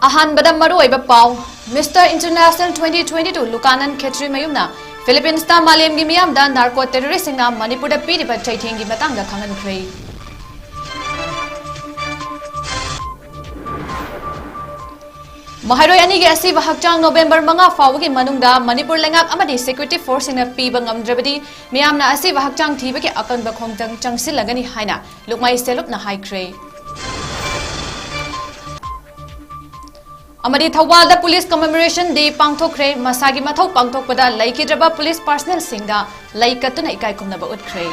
अहानबदा मरुओइबा पाव mister international 2022 लुकानन 𝐂𝐲 Philippines ता मालेम गी मियाम दा नार्को टेररिस्ट सिंगना मणिपुर दा पीरिबा चैथेंग गी मतंग दा खंगनख्रे महारोय अनि गे असि वहकचांग नवंबर 5 फावगी मनुंगदा मणिपुर लेंगाक अमदि सिक्योरिटी फोर्स सिंगना पीबा ngamdrabadi मियामना असि वहकचांग थीबगे अकनबा खोंगतंग चंगसिलगनी हाइना लुकमाई सेलुपना हाइख्रे अमदी थौबाल दा पुलिस कमेमोरेशन डे पांगथोखरे मसागी मथौ पांगथोकपदा लैकिद्रबा पुलिस पर्सनल सिंगदा लैकतुना इकाई खुमनबा उठख्रे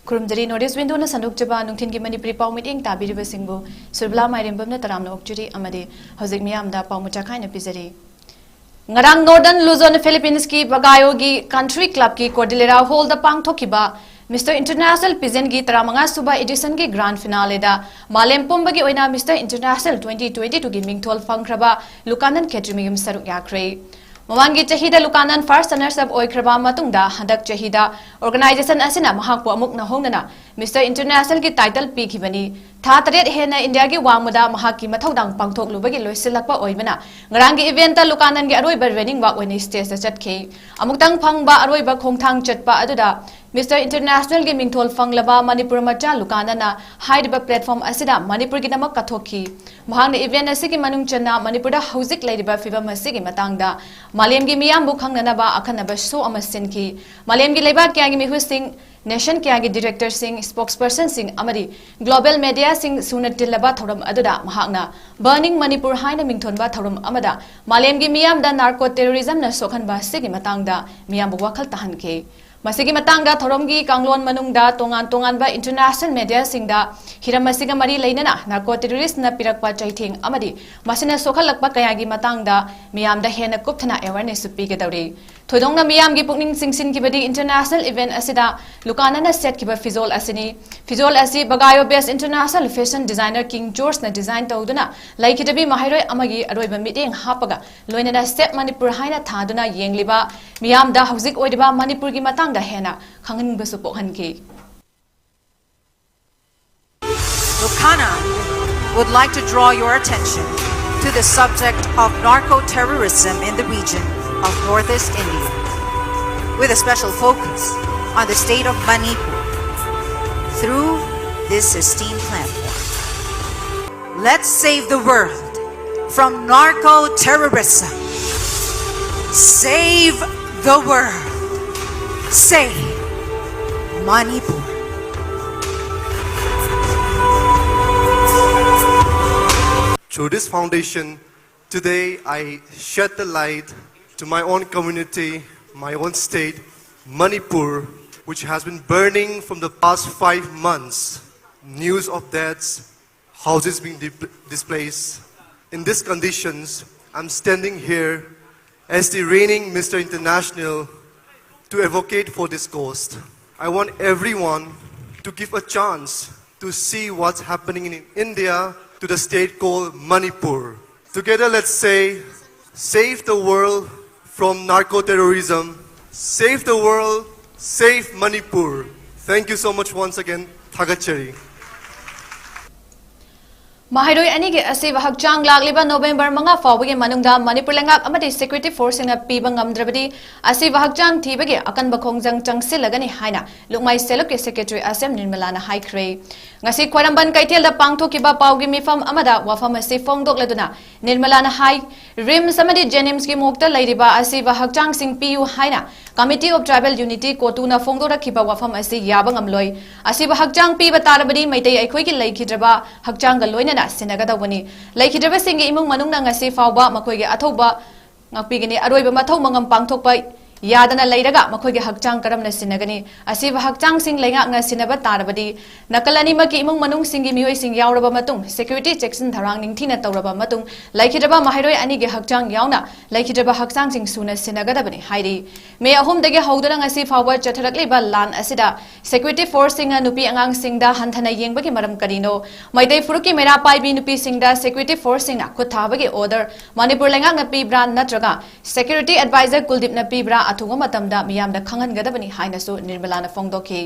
खुरुमजरी नोटिस विंडो न सनुकजबा नुंथिन की मणिपुरी पाउ मिटिंग ताबिरिबा सिंगबु सुरबला माइरेम्बम न तरामना ओक्चुरी अमदी हौजिक मियामदा पाउमुचा खाइना पिजरी ngarang northern luzon philippines ki bagayo gi country club ki cordillera hall da pangthokiba mr international pigeon gi 35 suba edition ki grand finale da malem pomba gi oina mr international 2022 gi mingthol phangkraba lukanan 𝐂𝐲 saruk yakre mawangi chahida lukanan first runners up oikraba matungda hadak chahida organization asina mahakpu amuk na hongnana mr international ki title pi khibani tha taret hena india gi wangmada mahaki mathodang pangthok lubagi loisilakpa oibana ngarang gi event ta lukanan gi aroi bar winning wa oini stage ta chatke amuktang phangba aroi ba khongthang chatpa aduda mr international gi mingthol phanglaba manipur macha lukanana hide ba platform asida manipur gi namak kathokhi mahang event asigi manung channa manipur da hauzik leidiba fibam asigi matangda malem gi miyam bu khangnana ba akhanaba show amasin ki malem gi leiba kya gi mi husting nation kya gi director sing spokesperson sing amari global media sing sunatilaba thoram aduda mahakna burning manipur haina mingthon ba thoram amada malem gi miyam da narco terrorism na sokhan ba sigi matangda miyam bu wakhal tahanke masigi matangda thorom gi kanglon manungda tongan ba international media singda hiram masiga mari leinana narco terrorist na pirakpa chaithing amadi masina sokhalakpa kaya gi matangda miyam da hena kupthana awareness pi ge dawri thoidongna miyam gi pukning singsin ki badi international event asida lukanana set ki ba fizol asini fizol asi bagayo based international fashion designer king george na design tawduna laikhidabi mahairoi amagi aroiba meeting hapaga loinana step manipur haina thaduna yengliba miyam da hauzik oidiba manipur gi matang da hena khangin basu pokhanki Lukana would like to draw your attention to the subject of narco-terrorism in the region of Northeast India, with a special focus on the state of Manipur through this esteemed platform. Let's save the world from narco-terrorism. Save the world. Save Manipur. Through this foundation, today I shed the light to my own community, my own state, Manipur, which has been burning from the past 5 months. News of deaths, houses being displaced. In these conditions, I'm standing here as the reigning Mr. International to advocate for this cause. I want everyone to give a chance to see what's happening in India to the state called Manipur. Together, let's say, save the world from narco-terrorism, save the world, save Manipur. Thank you so much once again. Thagachari. Mahairoi ani ge ase wahakchang lagliba November 5 fawgi manungda Manipur lengak amadi security force na piba ngamdrabadi ase wahakchang thibage akanba khongjang changsilagani haina lukmai selok ke secretary asem nirmalana haikre ngasi khwaramban kaithel da pangthokiba pawgi mifam amada wafam ase fongdok laduna nirmalana hai rims amadi jenims ki mokta leiriba ase wahakchang sing piu haina committee of tribal unity kotuna fongdora khiba wafam ase yabang amloi ase wahakchang piba tarabadi maitai aikhoi ki leikhidraba hakchang ga loina Sinagadawani. Like it ever sing imung manung ngasi fawba, makoy athoba, ngapigini, aroiba mato mangam pangtok by यादना लेरगा मखोगे हक्चांग करमना सिनगनी असिब हक्चांग सिंग लेंगाकना सिनबा तारबदी नकलनी मकी इमुंग मनुंग सिंगी मियोय सिंग यावरबा मतुंग सिक्योरिटी चेक्सन धरांग निंगथिना तौरबा मतुंग लाइखिदबा माहिरोय अनिगे हक्चांग यावना लाइखिदबा हक्चांग सिंग सुना सिनगदबनी हाइरी मे अहुमदगे हौदना ngasi फावर चथरकलिबा लान असिदा सिक्योरिटी फोर्स सिंग नुपी अंगांग सिंगदा हंथना येंगबगी मरम करिनो मैदै फुरुकी मेरा पाइबी नुपी सिंगदा सिक्योरिटी फोर्स सिंगना खुथाबगी ऑर्डर मणिपुर लेंगाकना पीब्रा नत्रगा सिक्योरिटी एडवाइजर कुलदीपना पीब्रा अथुंग मतमदा मियामदा खंगनगदबनी हाइनसु निर्मलाना फोंगदोखी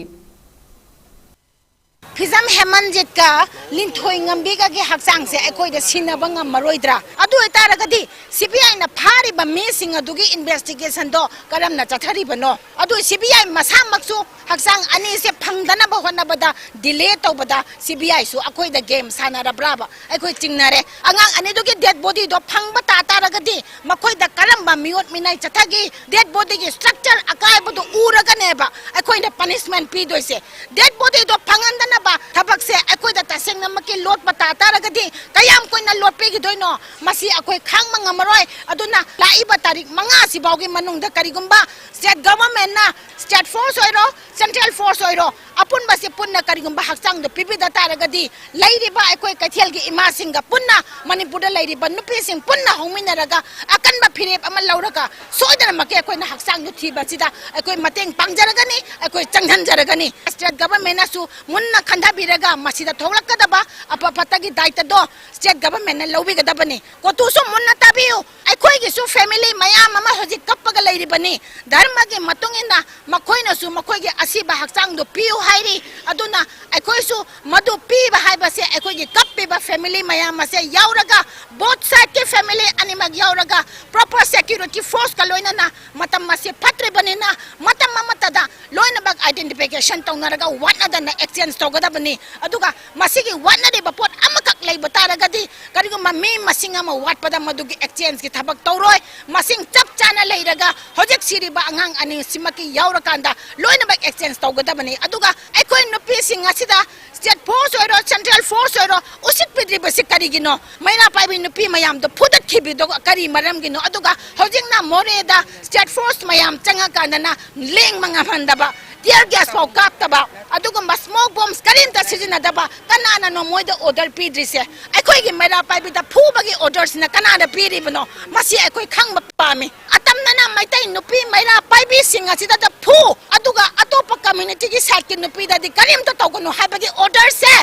फिजम हेमंजित का Linthoi ngambega ge hakchang se ekoi da sinaba ngamaroidra adu etaragadi CBI na phari ba me sing adugi investigation do karamna chathari bano adu CBI masa maksu hakchang ani se phangdana ba hona bada delay to bada CBI su akoi da game sanara braba ekoi chingnare angang ani dugi dead body do phangba ta taragadi makoi da karamba miot minai chathagi dead body ge structure akai bodu uraga neba ekoi da punishment pi doise dead body do phangandana थबक से अकोई दा तसेंग नमके लोट पता तारगदी कयाम कोई ना लोट Peggy दोइनो मसी अकोई खांग मंगमरोय अदुना लाइबा तारीख मंगा सि बावगे मनुंग दा करिगुंबा state government ना स्टेट फोर्स ओइरो सेंट्रल फोर्स ओइरो अपुन बसे पुन्ना करिगुंबा हक्चांग द पिपि दा तारगदी लैरिबा अकोई कथेल गी इमा सिंग गा पुन्ना मणिपुर दा लैरिबा नुपि सिंग पुन्ना होमिनरगा अकनबा फिरेप अमा लौरगा सोइदना मके अकोई ना हक्चांग नु थीबा सिदा अकोई मतेंग पांगजरगनी अकोई चंगहनजरगनी स्टेट गवर्नमेंट ना सु मुन्ना खंदा बिरगा मसीदा थोलकदबा अपपतगी दायित्व दो स्टेट गवर्नमेंट ने लौबिगदबनी कोतुसु मुन्ना ताबियु अखोइगी सु फैमिली मयाम अमा होजि कप्पगा लैरिबनी धर्म गे मतुंगिना मखोइनसु मखोइगी असिबा हक्चांग दो पियु हाइरि अदुना अखोइसु मदु पीबा हाइबसे अखोइगी कप्पिबा फैमिली मयाम से यावरगा बोथ साइड के फैमिली अनिमग यावरगा प्रॉपर सिक्योरिटी फोर्स का लोइनना मतम मसे फत्रिबनिना मतम ममतदा लोइनबग आइडेंटिफिकेशन तौनरगा वाटनदना एक्सचेंज तौगदबनी अदुगा मसिगी वाटनदे पोट अमकक लैब तारगदी करिगुमा मे मसिंग अमा वाटपदा मदुगी एक्सचेंज की थबक तौरोय मसिंग चप चाना लैरगा होजिक सिरिबा अंगांग अनि सिमकी यावरकांदा लोइनबग एक्सचेंज तौगदबनी अदुगा एकोइ नुपी सिंग असिदा स्टेट फोर्स ओइरो सेंट्रल फोर्स ओइरो उसित पिद्रिबसि करिगिनो मैना पाइबि नुपी मयाम दो फुदत खिबिदो करि मरमगिनो अदुगा होजिंगना मोरेदा स्टेट फोर्स मयाम चंगा कांदना Laing मंगामंदबा tear gas pau kaptaba adugumba smoke bombs karinta sizinadaba kanana no moida order pidrise akoi gi mera paibi da phubagi orders na kanada piribno masi akoi khangba pami atamna na maitai nupi mera paibi singa sida da phu aduga atopa community gi side ki nupi da di karim to togono habagi order se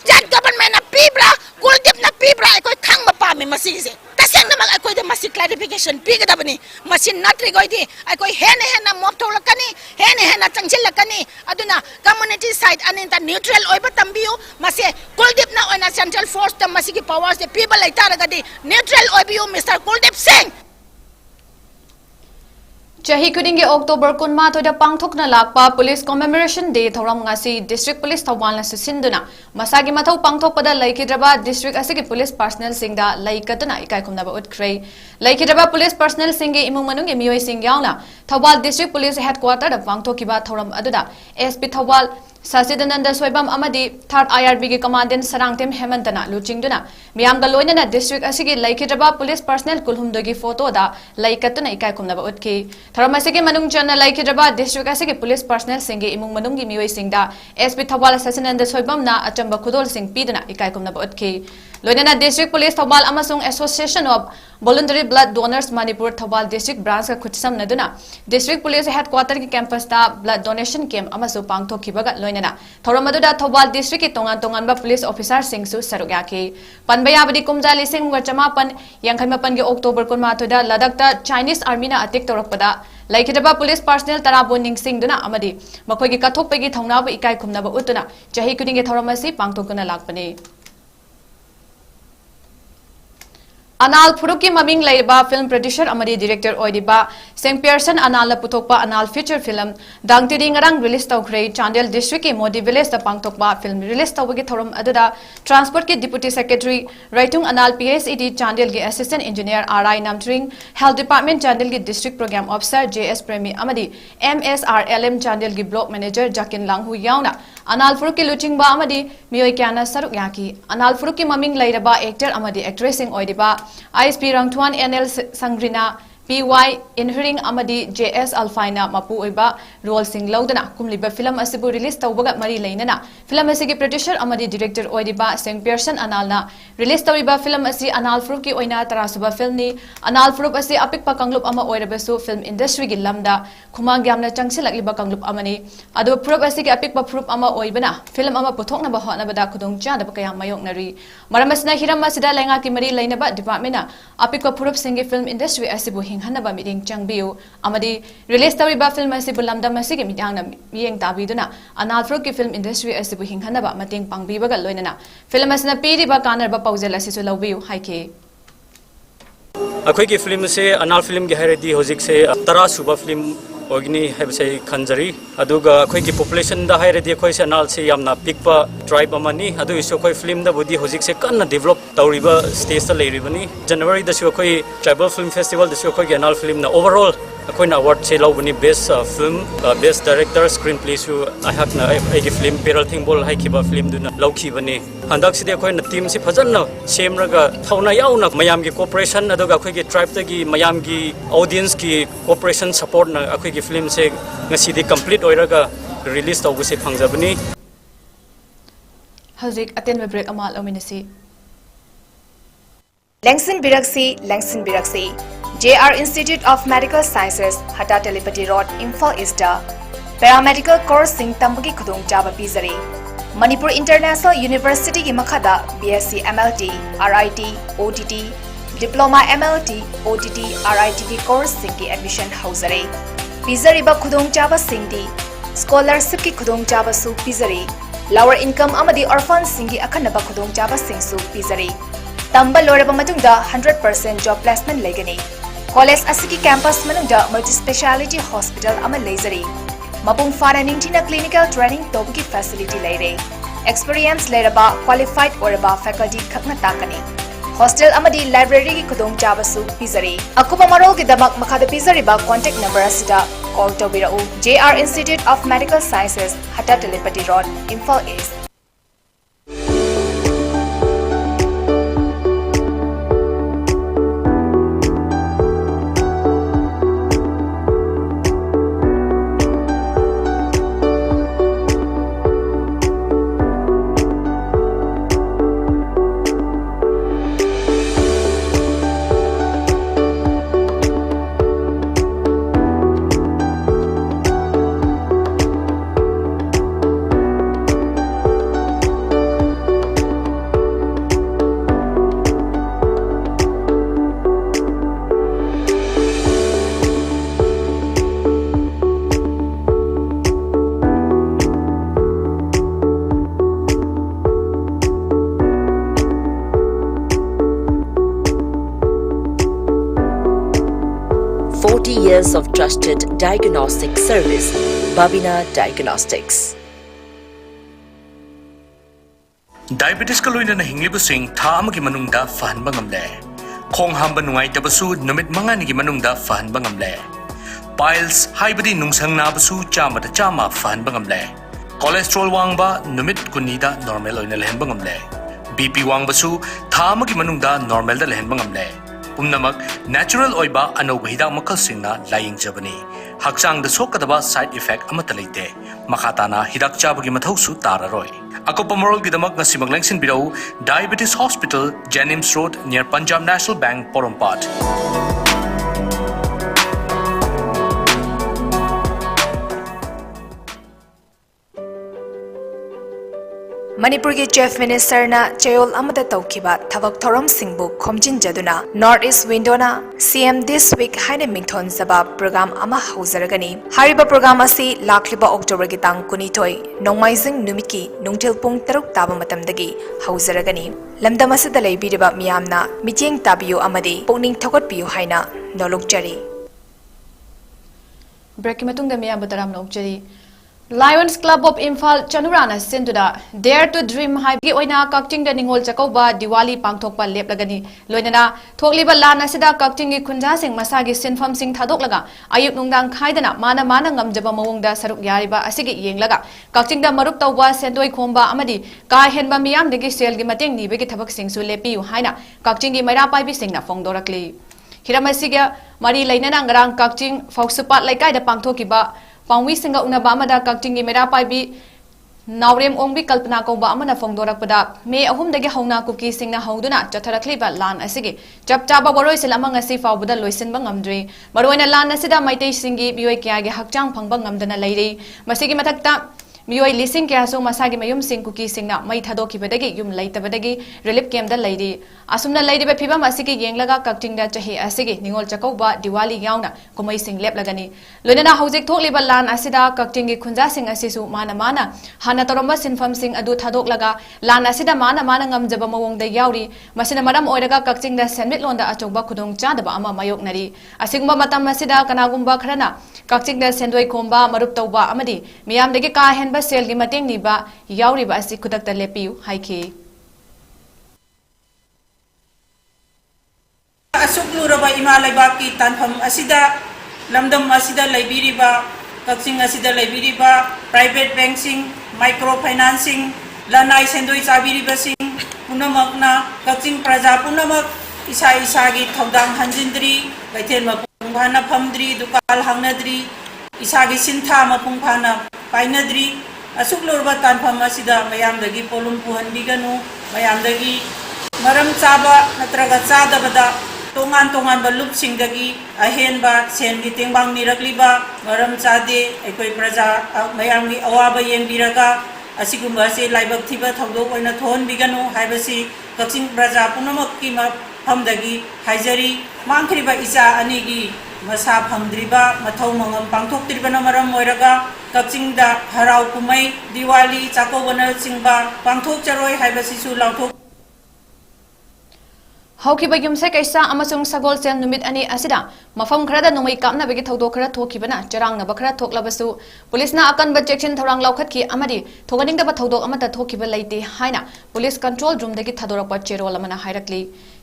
state government na pibra kuldip na pibra akoi khangba pami masi se taseng na mag akoi da masi clarification pigadabani masi natri goidi akoi hena mop tholakani hena changchil lakani aduna community side aninta neutral oiba tambiu mase kuldip na oina central force ta masigi powers the people laitaragadi neutral oibiu Mr. Kuldip Singh Chahi Kudingi October Kunma to the Pangthokna Lakpa Police Commemoration Day Thoram Ngasi District Police Tawalna Sinduna Masagi Matau Pangthokpada Laikidraba District Asiki Police Personnel Singda Laikatana Ikaikumnaba Utkray Laikidraba Police Personnel Singi Imumanung Miyoy Singyauna Thawal District Police Headquarter of Pangthokiba Thoram Aduda SP Thawal Sasidananda Soibam Amadi 3rd IRB ki Commandant Sarangtem Hemantana Luchingduna Miam Galoina District Asiki Laikidraba Police Personnel Kulhumdogi photo da Laikatana Ikaikumnaba Utki Tharamasiki Manung Chana Laikidraba District Asiki Police Personnel Singi Imung Manungi Miyoy Singda SP Thawal Sasidananda Soibam na Achamba Kudol Singh Pidana Ikaikumnaba Utki Loinana District Police Thawal Amasung Association of Voluntary Blood Donors Manipur Thawal District Branch ka Khutsam Naduna District Police Headquarter ki campus ta blood donation camp amasu pangthokibaga loinana Thoramaduda Thawal District ki tongan ba police officer singsu sarugyaki Panbayabadi Kumjali Singh Chamapan Yangkhaimapan ki October kunma thoda Ladakta Chinese Army na attack torakpada Laikidaba Police Personnel Tarabo Ning Singh duna amadi makhoi ki kathokpegi thongnaba ikai khumnaba utuna chahi kudingi thoramasi pangthokuna lakpani Anal Puruki Maming Laiba film producer Amadi director Oidiba St. Pearson Anal Putokpa Anal feature film Dangtiri Ngarang release Tawkray Chandel District ki Modi Village the Pangtokpa film release Tawagi Thorum Aduda Transport ki Deputy Secretary Writing Anal PSED Chandel ki Assistant Engineer RI Namtring Health Department Chandel ki District Program Officer JS Premi Amadi MSRLM Chandel ki Block Manager Jakin Langhu Yauna Anal Puruki Luchingba Amadi Miyoy Kyana Saruk Yaki Anal Puruki Maming Lairaba actor Amadi actress Oidiba ISP Rangtuan NL Sangrina PY Inhering Amadi JS Alphaina Mapu Oiba Role Sing Laudana Kumliba Film Asibu release Taubaga Mari Lainana Film Asigi producer Amadi director Oidiba Seng Pearson Analna release Tauriba Film Asi Anal Fruki Oina Tarasuba Filmni Anal Frup Asi Apik Pakanglup Ama Oirabasu Film Industry Gilamda Kumang Gamna Changsilak Liba Kanglup Amani Ado Frup Asigi Apik Paprup Ama Oibana Film Ama Potokna Bahana Bada Kudong Jada Bakayang Mayok Nari Maramasna Hirama Sida Lenga Kimari Lainaba Departmenta Apik Paprup Singi Film Industry Asibu Hanaba meeting Changbiu Amadi release Tariba film Asibu Lamda Masiki Midana Yang Tabiduna Anal Fruki film industry Asibu Hanaba Mating Pangbiba Loinana Film Asna Piriba Kanaba Pausela Sisu Labiu Haike अखोई की film से अनाल film की हैरदी होजिक से तरा सुबह film ओगनी है से खंजरी अदुगा अखोई की पॉपुलेशन दा हैरदी अखोई से अनाल से यामना पिकपा ट्राइब अमनी अदु इसो अखोई फिल्म दा बुद्धि होजिक से कन्ना डेवलप तौरिबा स्टेज ता लेरिबनी जनवरी दसु अखोई ट्राइबल फिल्म फेस्टिवल दसु अखोई की अनाल फिल्म ना ओवरऑल अखोई ना अवार्ड से लौबनी best film best director screenplay सु अहाकना एगी फिल्म पेरल थिंगबोल हाइकिबा फिल्म दुना लौखिबनी हंदक सिदे अखोई ना टीम से फजन सेमरगा थौना याउना मयाम की कोऑपरेशन अदुगा अखोई की ट्राइब तगी मयाम की ऑडियंस की कोऑपरेशन सपोर्ट ना अखोई की फिल्म से ngasi complete oiraga release tawbuse phangjabani Hazik aten break amal ominasi Lengsin Biraksi JR Institute of Medical Sciences Hata Telepathy Road Imphal East Paramedical Course Sing Tambagi Khudong Jaba Pizari Manipur International University ki makhada BSc MLT RIT OTT Diploma MLT OTT RIT ki course sing ki admission hauzare Pizariba Khudong Jaba Singdi Scholarship ki Khudong Jaba Su Pizari Lower Income Amadi Orphan Singi Akanaba Khudong Jaba Sing Su Pizari Tamba Loraba Matungda 100% job placement legani College Asiki campus Manungda Multi Speciality Hospital Ama Lazari Mapung Fara Nintina Clinical Training Tobuki Facility Lere Experience Leraba Qualified Oraba Faculty Kakna Takani Hostel Amadi Library ki Khudong Jabasu Pizari Akupa Marol ki Damak Makada Pizari ba contact number asida call to Birau JR Institute of Medical Sciences Hata Telepathy Road Imphal East Years of trusted diagnostic service, Babina Diagnostics. Diabetes ka loina na hinglibusing thaam ki manungda fahan bangamle. Khong hamba nungai tabasu numit manga ni ki manungda fahan bangamle. Piles haibadi nungsang na basu chama ta chama fahan bangamle. Cholesterol wangba numit kunida normal loina lehen bangamle. BP wang basu thaam ki manungda normal da lehen bangamle. Umnamak natural oiba anoba hidak makal singna laying jabani haksang da sokadaba side effect amata leite makhatana hidak chabagi mathausu tararoi akopa moral gidamak ngasimang lengsin birau Diabetes Hospital Jennings Road near Punjab National Bank Porompat Manipur ki Chief Minister na Chayol Amada Taukiba Thavak Thoram Singbu Khomjin Jaduna North East Window na CM this week Haine Mingthon Saba program ama hauzaragani Hariba program asi lakliba October ki tang kunithoi Nongmaizing numiki nungthil pung taruk taba matamdagi hauzaragani Lamdam asida leibiriba miyamna mityeng tabiyo amadi pungning thokot piyo haina nolokjari Break matung da miyam butaram nokjari Lions Club of Imphal Chanurana Sinduda Dare to Dream High Oina Kakting the Ningol Jacoba Diwali Pangtokpa Leplagani Loinana Tokliba Lana Sida Kakting Kunjasing Masagi Sinfam Sing Tadoklaga Ayuk Nungdang Kaidana Mana Manangam Jaba Mawungda Saruk Yariba Asigi Yenglaga Kakting the Marup Tawa Sendoi Komba Amadi Kai Henba Miam Digi Sel Gimating Nibiki Tabak Sing Sulepi Haina Kakting Mara Pibi Sing na Fongdorakli हिरम असिगा मरी लेना ngarang kakching fausupat laikai da pangthokiba pangwi singa unaba amada kakching gi mera paibi नावरेम ओंबी कल्पना कौबा अमना फोंदोरकपदा मे अहुमदगे हौना cookie सिंगना हौदुना चथरखलिबा लान असिगे चप चाबा वरोइसिल among असि फावबदा लोइसिनबा ngamdri मरोइना लान असida माइतै सिंगी बियोय क्यागे हकचांग फंगबा ngamdana लेरि मसिगी मथक्ता मियोय लिसिंग क्यासो मसागी मयुम सिंग cookie सिंगना मै थादोखिबदगी yum लैतबदगी relief camp दा लैरि असुमना लैरिबा फिबम असिगी येंगलगा कक्टिंगदा चहि असिगी निंगोल चकौबा दिवाली यावना कुमै सिंग लेपलगनी लोइना हौजिक थोकलिबा लान असिदा कक्टिंगी खुंजा सिंग असिसु माना हाना तोरम्बा सिनफम सिंग अदु थादोकलगा लान असिदा माना ngamjaba मवोंगदा यावरि मसिना मरम ओइरगा कक्टिंगदा सेनमिट लोंदा अचौबा खुदोंग चादबा अमा मायोकनरि असिगुंबा मतम असिदा कनागुंबा खरना कक्टिंगदा सेंदोय खोंबा मरुप तौबा अमदि मियामदगी का हेनबा सेल की मतंग निबा यावरिबा असि खुदक्ता लेपियु हाइखि असुकलुरबा इमा लेबाक की तानफम असिदा लमदम असिदा लेबिरिबा कक्सिंग असिदा लेबिरिबा प्राइवेट बैंकिंग माइक्रो फाइनेंसिंग लनाई सेंदोय चाबिरिबा सिंग पुनमकना कक्सिंग प्रजा पुनमक इसा इसागी थौदांग हंजिंद्री कैथेन मपुंफाना फमद्री दुकाल हांगनद्री इसागी सिंथा मपुंफाना पाइनद्री असुकलुरबा तानफम असिदा मयामदगी पोलुम पुहनबिगनु मयामदगी मरम चाबा नत्रगा चादबदा तोंगान तोंगान बलुप सिंगदगी अहेनबा सेनगी तेंबांग निरकलिबा मरम चादे अखोय प्रजा मयामगी अवाबा येंबिरगा असिगुंबा से लाइबक थिबा थौदोक ओइना थोहनबिगनु हाइबसि कक्सिंग प्रजा पुनमककी मफमदगी हाइजरी मांखरिबा इचा अनिगी मसा फंद्रिबा मथौ मंगम पांथोक्त्रिबना मरम ओइरगा कक्सिंगदा हराव कुमै दिवाली चाकोबना सिंबा पांथोकचरोय हाइबसिसु लाउथोक हौखिबा युमसे कैसा अमसुंग सगोल सेल नुमित अनि असिदा मफम खरदा नोमै कामनाबगी थौदोक खरा थोखिबना चरांगनबा खरा थोकलबसु पुलिसना अकनबा चेक्सिन थौरांग लौखतखि अमदि थोगनिंगदबा थौदोक अमता थोखिबा लैते हाइना पुलिस कंट्रोल रूम दगी थादोरकपा चेरोल अमना हाइरकली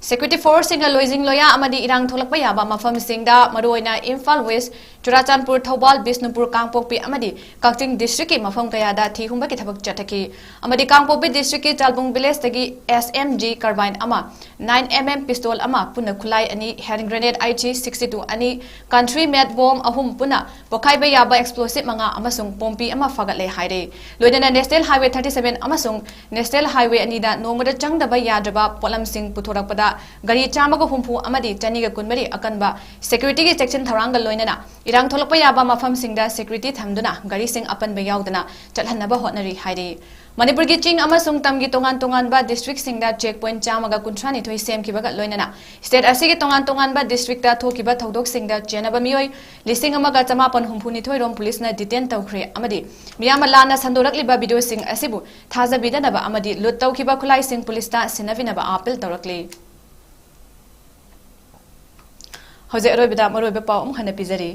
सेक्यूरिटी फोर्स सिंगा लोइजिंग लोया अमदि इरांग थोलकपा याबा मफम सिंगदा मरोइना इम्फाल वेस्ट चुराचानपुर थौबाल बिष्णुपुर कांगपोकपी अमदि कक्चिंग डिस्ट्रिक्ट की मफम कयादा थिहुंबा की थबक चटकी अमदि कांगपोकपी डिस्ट्रिक्ट की चालबुंग विलेज दगी SMG कार्बाइन अमा 9mm पिस्तोल अमा पुना खुलाई अनि हैंड ग्रेनेड IG-62 अनि कंट्री मेड बॉम्ब अहुम पुना पोखाइबा याबा एक्सप्लोसिव मंगा अमसुंग पोम्पी अमा फगतले हाइरे लोइना नेशनल हाईवे 37 अमसुंग नेशनल हाईवे अनिदा नोंगदा चंगदबा याद्रबा पोलम सिंग पुथोरकपदा गरी चामगा हुंफु अमदि चनिगा कुनमरी अकनबा सेक्यूरिटी की सेक्शन थरांग लोइना इरांग थोलकपा याबा मफम सिंगदा सेक्यूरिटी थमदुना गरी सिंग अपनबा यावदना चलहनबा होटनरी हाइरे मणिपुर की चिंग अमसुंग तमगी तोंगान तोंगान बा डिस्ट्रिक्ट सिंगदा चेक पॉइंट चामगा कुंथ्रानी थोई सेमखिबगा लोइना स्टेट असिगे तोंगान तोंगान बा डिस्ट्रिक्ट ता थोखिबा थौदोक सिंगदा चेनबा मियोय लिसिंग अमगा चमापन हुंफुनी थोई रोम पुलिस ना डिटेन तौखरे अमदि मियाम लाना संदोरकलिबा वीडियो सिंग असिबु थाजाबिदनबा अमदि लुट तौखिबा खुलाई सिंग पुलिस ता सिनविनबा अपील तौरकले हौजे अरोबिदा मरोबे पाउ अमखना पिजरी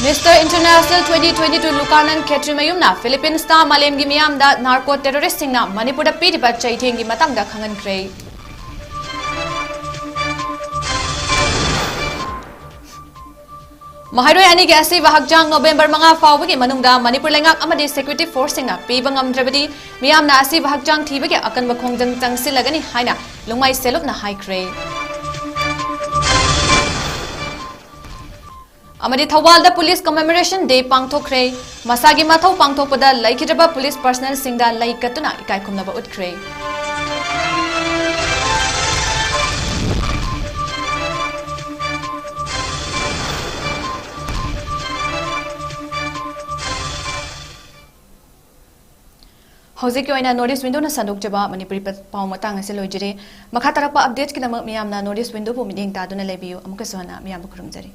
मिस्टर इंटरनेशनल 2022 लुकानन खेत्रिमयुमना फिलिपींस ता मालेमगी मियामदा नार्को टेररिस्ट सिंगना मणिपुरदा पीरिबा चैथेंगी मतंगदा खंगनख्रे महारोय अनि के असि वहकजांग नवंबर 5 फावबगी मनुंगदा मणिपुर लेंगाक अमदि सेक्यूरिटी फोर्स सिंगना पीबा ngamdrabadi मियामना असि वहकजांग थीबगे अकनबा खोंजंग चंगसिलगनी हाइना लुंगाई सेलुपना हाइख्रे अमदि थौबालदा पुलिस कमेमोरेशन डे पांगथोखरे मसागी माथौ पांगथोपदा लैखिद्रबा पुलिस पर्सनल सिंगदा लैकतुना इकाय खुमनबा उठख्रे हौजे की ओइना नोटिस विंडो ना संदोकजबा मणिपुरी पाउ मतंग से लोइजरे मखा तरपा अपडेट्स की नमक मियामना नोटिस विंडो बु मिदिंग तादुना लेबियो अमुक सोना मियाम खुरुमजरी।